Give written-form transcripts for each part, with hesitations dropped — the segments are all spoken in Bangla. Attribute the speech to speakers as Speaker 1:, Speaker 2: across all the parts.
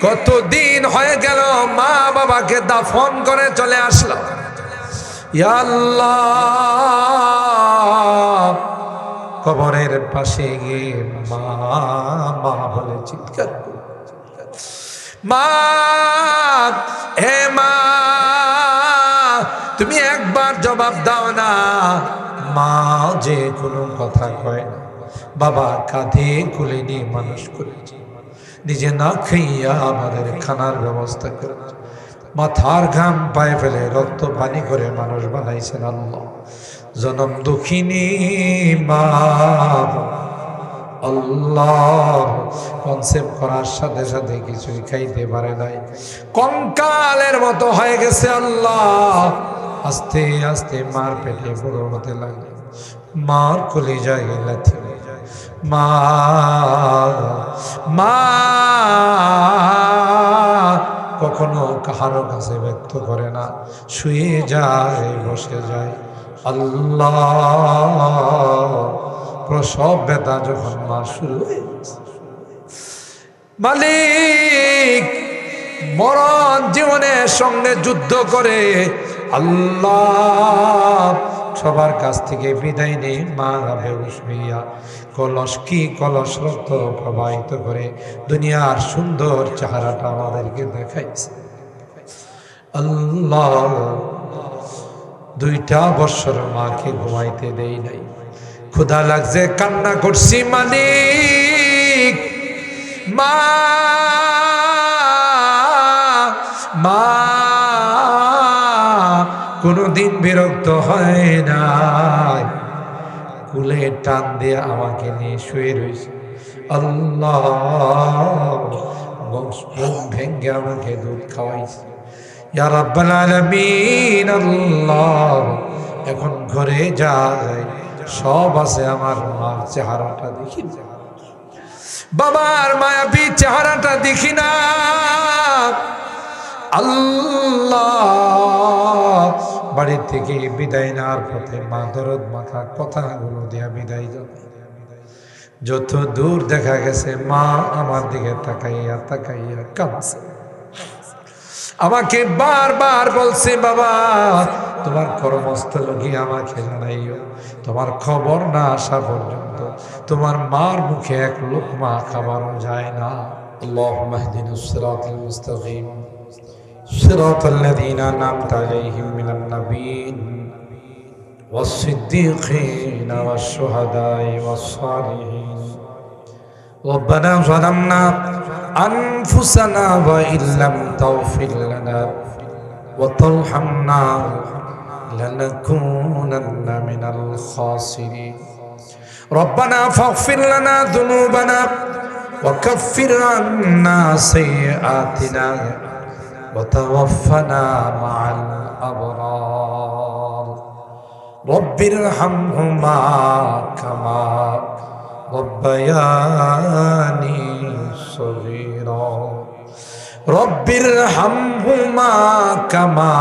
Speaker 1: কতদিন হয়ে গেল মা বাবাকে দাফন করে চলে আসলো। ইয়া আল্লাহ, কবরের পাশে গিয়ে মা মা বলে চিৎকার করে, মা, হে মা, তুমি একবার জবাব দাও না। মা যে কোনো কথা কয় না। বাবা কাঁধে কোলে নিয়ে মানুষ করেছে, নিজে না খাইয়া আমাদের খানার ব্যবস্থা করেছে, মাথার ঘাম পায়ে ফেলে রক্ত পানি করে মানুষ বানাইছেন আল্লাহ। জনম দুঃখিনী মা আল্লাহ কনসেপ্ট করার সাথে সাথে কিছুই খাইতে পারে নাই, কঙ্কালের মতো হয়ে গেছে আল্লাহ। আস্তে আস্তে মার পেটে বড় হতে লাগে, মার কলিজায় লাথি মা মা কখনো কাহারো কাছে ব্যক্ত করে না, শুয়ে যায় বসে যায়। আল্লাহ, প্রসব ব্যথা যখন মা শুরু হয়ে মালিক মরণ জীবনের সঙ্গে যুদ্ধ করে আল্লাহ সবার কাছ থেকে বিদায় নেই। মা বেহুশ হইয়া কলস কি কলস রক্ত প্রবাহিত করে দুনিয়ার সুন্দর চেহারাটা আমাদেরকে দেখাইছে আল্লাহ। 2টা বছর মাকে ঘুমাইতে দেই নাই, ক্ষুধা লাগছে কান্না করছি মালিক, মা মা কোনদিন বিরক্ত হয় নাই, কুলে টান দিয়ে আমাকে নিয়ে শুয়ে রয়েছে আল্লাহ। ভেঙ্গে আমাকে দুধ খাওয়াইছে ইয়া রাব্বাল আলামিন আল্লাহ। এখন ঘরে যায় সব আছে, আমার মার চেহারাটা দেখি না, বাবার মায়াবী চেহারাটা দেখি না আল্লাহ। বাড়ি থেকে বিদায় নেওয়ার পথে মা দরদ মাখা কথাগুলো দিয়া বিদায় যাবে। যত দূর দেখা গেছে মা আমার দিকে তাকাইয়া তাকাইয়া কাঁদছে, আমাকে বারবার বলছে বাবা তোমার কর্মস্থল গিয়ে আমাকে জানাইও, তোমার খবর না আসা পর্যন্ত তোমার মার মুখে এক লোকমা খাবারও যায় না। আল্লাহুম্মা ইহদিনাস সিরাতাল মুস্তাকিম সিরাতাল লাযীনা আন'আমতা আলাইহিম মিনান নাবিয়্যিন ওয়াস সিদ্দীকিনা ওয়াশ শুহাদাই ওয়াস সালিহিন। রব্বানা যালামনা আনফুসানা ওয়া ইল্লাম তাগফির লানা ওয়া তারহামনা লানাকুনান্না মিনাল খাসিরিন। রব্বানা ফাগফির লানা যুনুবানা ওয়া কাফফির আন্না সাইয়্যাতিনা ওয়া তাওয়াফফানা মা'আল আবরার। রব্বিরহামহুমা কামা রব্বায়ানি সগীরা। রব্বিরহামহুমা কামা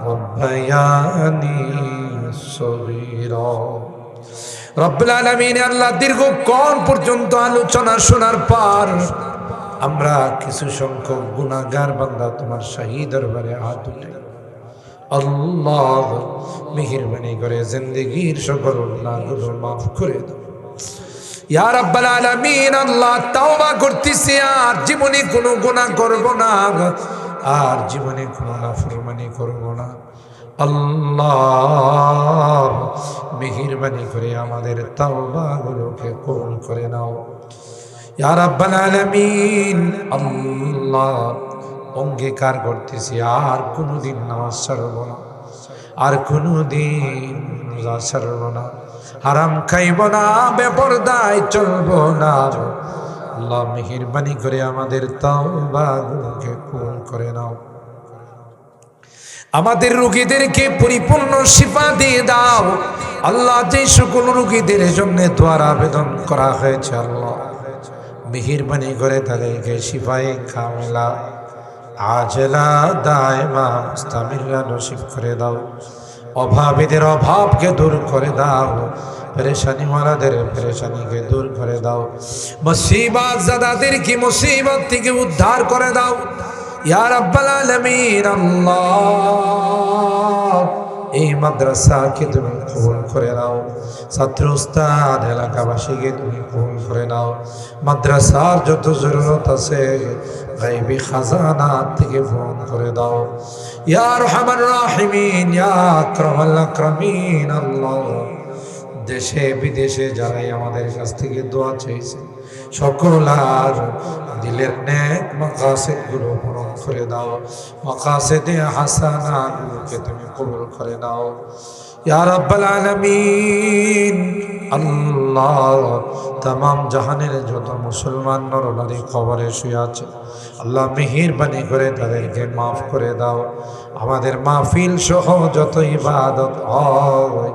Speaker 1: রব্বায়ানি সগীরা। রব্বুল আলামিন আল্লাহ, দীর্ঘক্ষণ পর্যন্ত আলোচনা শোনার পর আমরা কিছু সংখ্যক গুনাহগার বান্দা তোমার শাহী দরবারে হাত উঠাই। আল্লাহ মেহেরবানি করে জিন্দেগীর সকল গুনাহগুলো মাফ করে দাও ইয়া রাব্বাল আলামিন। আল্লাহ তাওবা করতেছি, আর জীবনে কোনো গুনাহ করব না, আর জীবনে কোনো নাফরমানি করব না। আল্লাহ মেহেরবানি করে আমাদের তাওবাগুলোকে কবুল করে নাও ইয়া রাব্বাল আলামিন। আল্লাহ অঙ্গীকার করতেছি আর কোনোদিন নামাজ ছাড়ব না, আর কোনোদিন রোজা ছাড়ব না, হারাম খাইব না, বেপরদায় চলব না। আল্লাহ মেহেরবানি করে আমাদের তাওবাগুলোকে কবুল করে নাও। আমাদের রোগীদেরকে পরিপূর্ণ শিফা দিয়ে দাও আল্লাহ। যে সকল রোগীদের জন্য দোয়ার আবেদন করা হয়েছে আল্লাহ মেহেরবানি করে তাদেরকে শিফায়ে কামিলা আজলা দায়মা মুস্তামিরা নসিব করে দাও। অভাবীদের অভাবকে দূর করে দাও। পেরেশানিওয়ালাদের পেরেশানিকে দূর করে দাও, মুসিবত জাদাদেরকে মুসিবত থেকে উদ্ধার করে দাও ইয়া রাব্বাল আলামিন। আল্লাহ, এই মাদ্রাসাকে তুমি কবুল করে নাও, ছাত্র উস্তাদ এলাকাবাসীকে তুমি কবুল করে নাও। মাদ্রাসার যত জরুরত আছে গায়বী খাজানা থেকে পূরণ করে দাও ইয়া আরহামার রাহিমিন, ইয়া আকরামাল আকরামিন। আল্লাহ, দেশে বিদেশে যারাই আমাদের কাছ থেকে দোয়া চেয়েছে সকল আর দিলের নেক মাকাসিদ গুলো পূরণ করে দাও, মাকাসিদে হাসানা গুলোকে তুমি কবুল করে নাও ইয়া রাব্বাল আলামিন। আল্লাহ, তামাম জাহানের যত মুসলমান নরনারী কবরে শুয়ে আছে আল্লাহ মেহেরবানি করে তাদেরকে মাফ করে দাও। আমাদের মাহফিল সহ যত ইবাদত হয়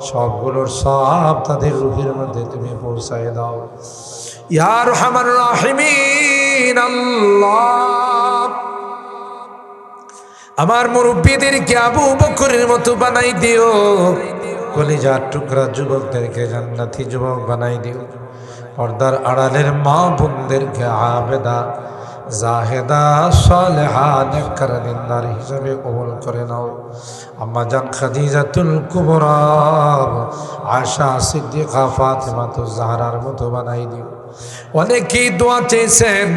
Speaker 1: সবগুলোর সওয়াব তাদের রূহের মধ্যে তুমি পৌঁছায় দাও ইয়া আরহামার রাহিমিন। আল্লাহ, আমার মুরব্বীদেরকে আবু বকরের মতো বানাই দিও, কলিজার টুকরা যুবকদেরকে জান্নাতি যুবক বানাই দিও, পর্দার আড়ালের মা বোনদেরকে আবেদা জাহেদা সালেহা নেককার দিনদার হিসাবে কবুল করে নাও। আম্মা জান খাদিজাতুল কুবরা, আয়েশা সিদ্দিকা, ফাতেমাতুজ জাহরার মতো বানাই দিও। অনেকেই দোয়া চেয়েছেন,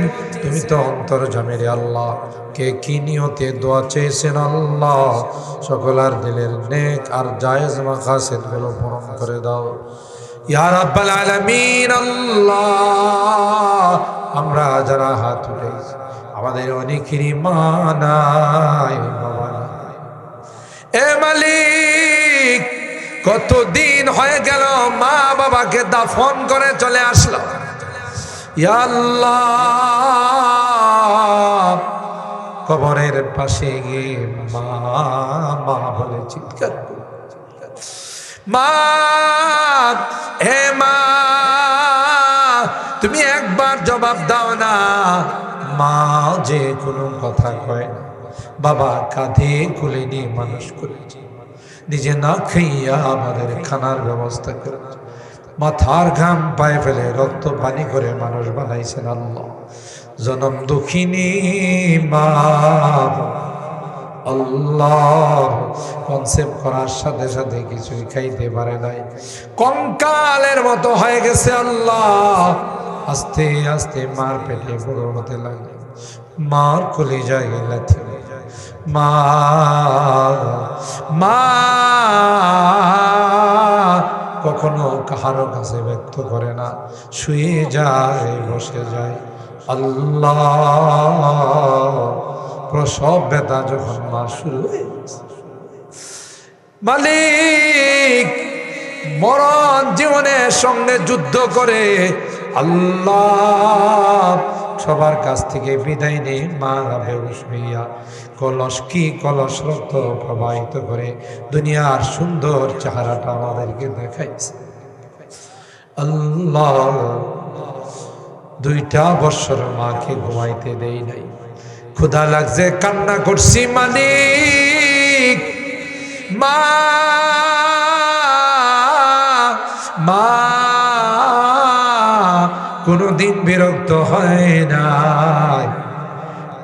Speaker 1: তুমি তো অন্তর্যামী আল্লাহ, কে কি নিয়তে দোয়া চেয়েছেন আল্লাহ সকলার দিলের নেক আর জায়েজ মাকাসিদ গুলো পূরণ করে দাও ইয়া রাব্বাল আলামিন। আল্লাহ, আমরা যারা হাত উঠেছি আমাদের অনেকেরই মা নাই বাবা নাই। এ মালিক, কতদিন হয়ে গেল মা বাবাকে দাফন করে চলে আসলো ইয়া আল্লাহ, কবরের পাশে গিয়ে মা মা বলে চিৎকার করে, মা হে মা, তুমি একবার জবাব দাও না। মা যে কোনো কথা কয় না, বাবা কাঁধে কোলে নিয়ে মানুষ করেছে, নিজে না খাইয়া আমাদের খানার ব্যবস্থা করেছে, মাথার ঘাম পায়ে ফেলে রক্ত পানি করে মানুষ বানাইছেন আল্লাহ। জনম দুঃখিনী মা আল্লাহ, কনসেপ্ট করার সাথে সাথে কিছুই খাইতে পারে নাই, কঙ্কালের মতো হয়ে গেছে আল্লাহ। আস্তে আস্তে মার পেটে বড় হতে লাগে, মার কলিজায় লাথি মা মা কখনো কাহারো কাছে ব্যক্ত করে না, শুয়ে যায় বসে যায় আল্লাহ। প্রসব ব্যথা যখন মা শুরু হয়ে গেছে, মালিক মরণ জীবনের সঙ্গে যুদ্ধ করে আল্লাহ সবার কাছ থেকে বিদায় নিয়ে মা বেহুশ হইয়া কলস কি কলস রক্ত প্রবাহিত করে দুনিয়ার সুন্দর চেহারাটা আমাদেরকে দেখাইছে আল্লাহ। 2টা বছর মাকে ঘুমাইতে দেই নাই, ক্ষুধা লাগছে কান্না করছি মালিক, মা মা কোনদিন বিরক্ত হয় নাই,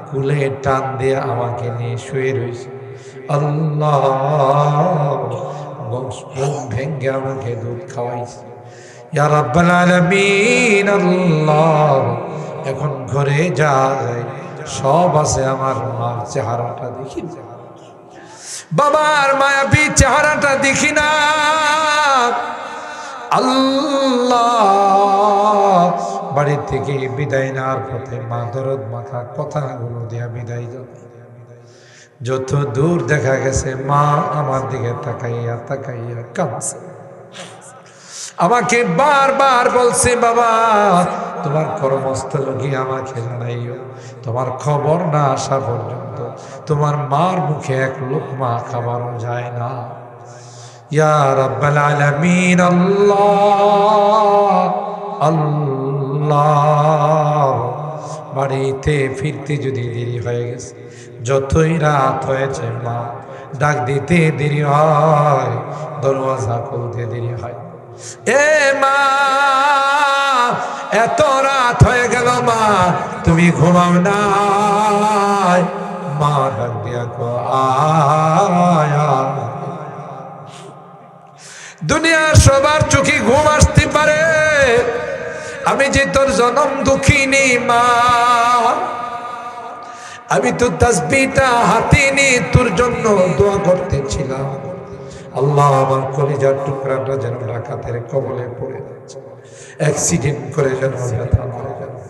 Speaker 1: কুলে টান দিয়ে আমাকে নিয়ে শুয়ে রয়েছে আল্লাহ। ভেঙ্গে আমাকে দুধ খাওয়াইছে ইয়া রাব্বাল আলামিন। আল্লাহ, এখন ঘরে যায় সব আছে, আমার মার চেহারাটা দেখি না, বাবার মায়াবী চেহারাটা দেখি না আল্লাহ। বাড়ি থেকে বিদায় নেওয়ার পথে মা দরদ মাখা কথাগুলো দিয়া বিদায় যাবে। যত দূর দেখা গেছে মা আমার দিকে তাকাইয়া তাকাইয়া কাঁদছে, আমাকে বারবার বলছে বাবা তোমার কর্মস্থল গিয়ে আমাকে জানাইও, তোমার খবর না আসা পর্যন্ত তোমার মার মুখে এক লোকমা খাবারও যায় না। ইয়া রাব্বাল আলামিন। আল্লাহ আল্লাহ, বাড়িতে ফিরতে যদি দেরি হয়ে গেছে, যতই রাত হয়েছে মা ডাক দিতে দেরি হয়, দরওয়াজা খুলতে দেরি হয়, এ মা, এত রাত হয়ে গেল মা, তুমি ঘুমাও না? মা ডাক দিয়া কো আয়া। দুনিয়ার সবার চোখে ঘুম আসতে পারে, আমি যে তোর জনম দুঃখিনী মা, আমি তো তাসবিহটা হাতে নিয়ে তোর জন্য দোয়া করতেছিলাম, আল্লাহ আমার কলিজার টুকরাটা যেন ডাকাতের কবলে পড়ে যাচ্ছে, অ্যাক্সিডেন্ট করে যেন ব্যথা মরে যাবে।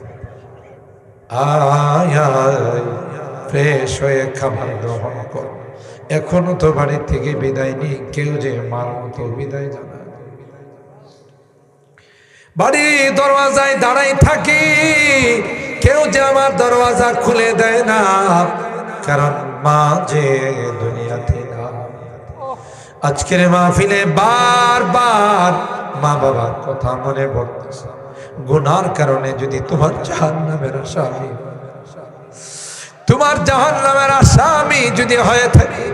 Speaker 1: আয় ফ্রেশ হয়ে খাবার গ্রহণ কর। এখনো তো বাড়ি থেকে বিদায় নিই, কেউ যে মার মতো বিদায় জানায়। বাড়ি দরওয়াজায় দাঁড়াই থাকি, কেউ যে আমার দরওয়াজা খুলে দেয় না, কারণ মা যে দুনিয়াতে না। আজকের মাহফিলে বারবার মা বাবার কথা মনে পড়তেছে। গুনার কারণে যদি তোমার জাহান্নামের আসামি, তোমার জাহান্নামের আসামি যদি হয়ে থাকে,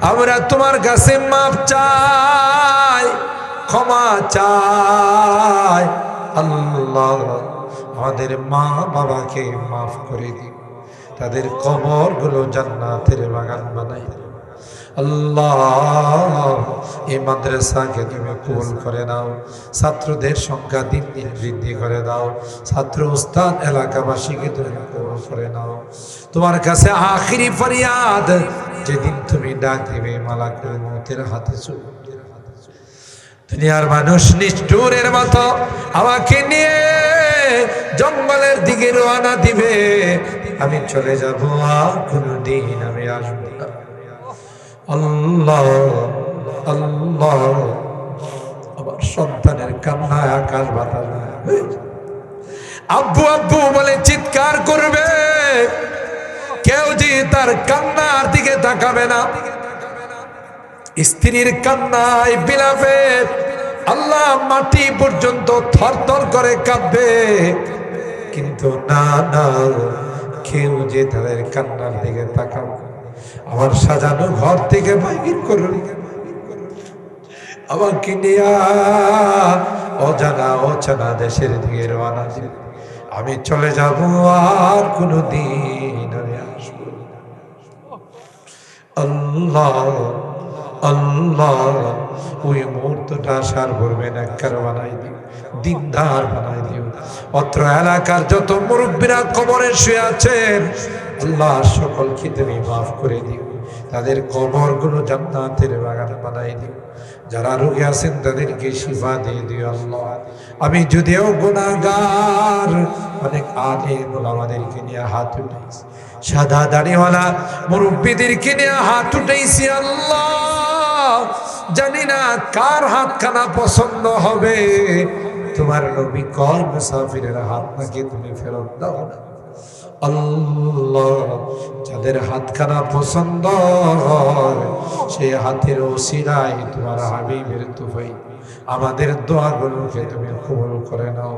Speaker 1: আমরা তোমার কাছে মাপ চাই, ক্ষমা চাই। আল্লাহ আমাদের মা বাবাকে মাফ করে দিন, তাদের কবরগুলো জান্নাতের বাগান বানাই দিন। আল্লাহ এই মাদ্রাসাকে তুমি কবুল করে নাও, ছাত্রদের সংখ্যা দিন দিন বৃদ্ধি করে দাও, ছাত্র উস্তাদ এলাকাবাসীকে তুমি কবুল করে নাও। তোমার কাছে আখিরি ফরিয়াদ, যেদিন তুমি ডাক দিবে মালাকুল মউতের হাতে চুপ, দুনিয়ার মানুষ নিষ্ঠুরের মতো আমাকে নিয়ে জঙ্গলের দিকে রওনা দিবে, আমি চলে যাব, আর কোনদিন আমি আসবো না। আল্লাহ আল্লাহ, আমার সন্তানের কান্নায় আকাশ বাতাস, আব্বু আব্বু বলে চিৎকার করবে, কেউ যে তার কান্নার দিকে তাকাবে না। স্ত্রীর কান্নায় বিলাপে আল্লাহ মাটি পর্যন্ত থরথর করে কাঁপবে, কিন্তু না না, কেউ যে তাদের কান্নার দিকে তাকাবে। আমার সাজানো ঘর থেকে বাইর করুন, আমাকে নিয়া অজানা অচেনা দেশের দিকে রওনা দিন, আমি চলে যাব, আর কোনদিন আমি আসবো না। আল্লাহ আল্লাহ ওই মুহূর্তটা সার ভরবে না, কার বানাই দিও, দিনদার বানাই দিও। অত্র এলাকার যত মুরব্বীরা কবরে শুয়ে আছেন, আল্লাহ সকলকে তুমি মাফ করে দিও, তাদের কবরগুলো জান্নাতের বাগান বানাই দিও। যারা রোগী আছেন তাদেরকে শিফা দিয়ে দিও আল্লাহ। আমি যদিও গুনাহগার, অনেক আলেম ওলামাদেরকে নিয়ে হাত উঠাইছি, সাদা দাড়িওয়ালা মুরব্বীদেরকে নিয়ে হাত উঠাইছি আল্লাহ, জানি না কার হাতখানা পছন্দ হবে। তোমার নবী কয় মুসাফিরের হাত নাকি তুমি ফেরত দাও না। আল্লাহ যাদের হাতখানা পছন্দ হয়, সেই হাতের ওসিলায় তোমার হাবিবের তুফাই আমাদের দোয়াগুলোকে তুমি কবুল করে নাও।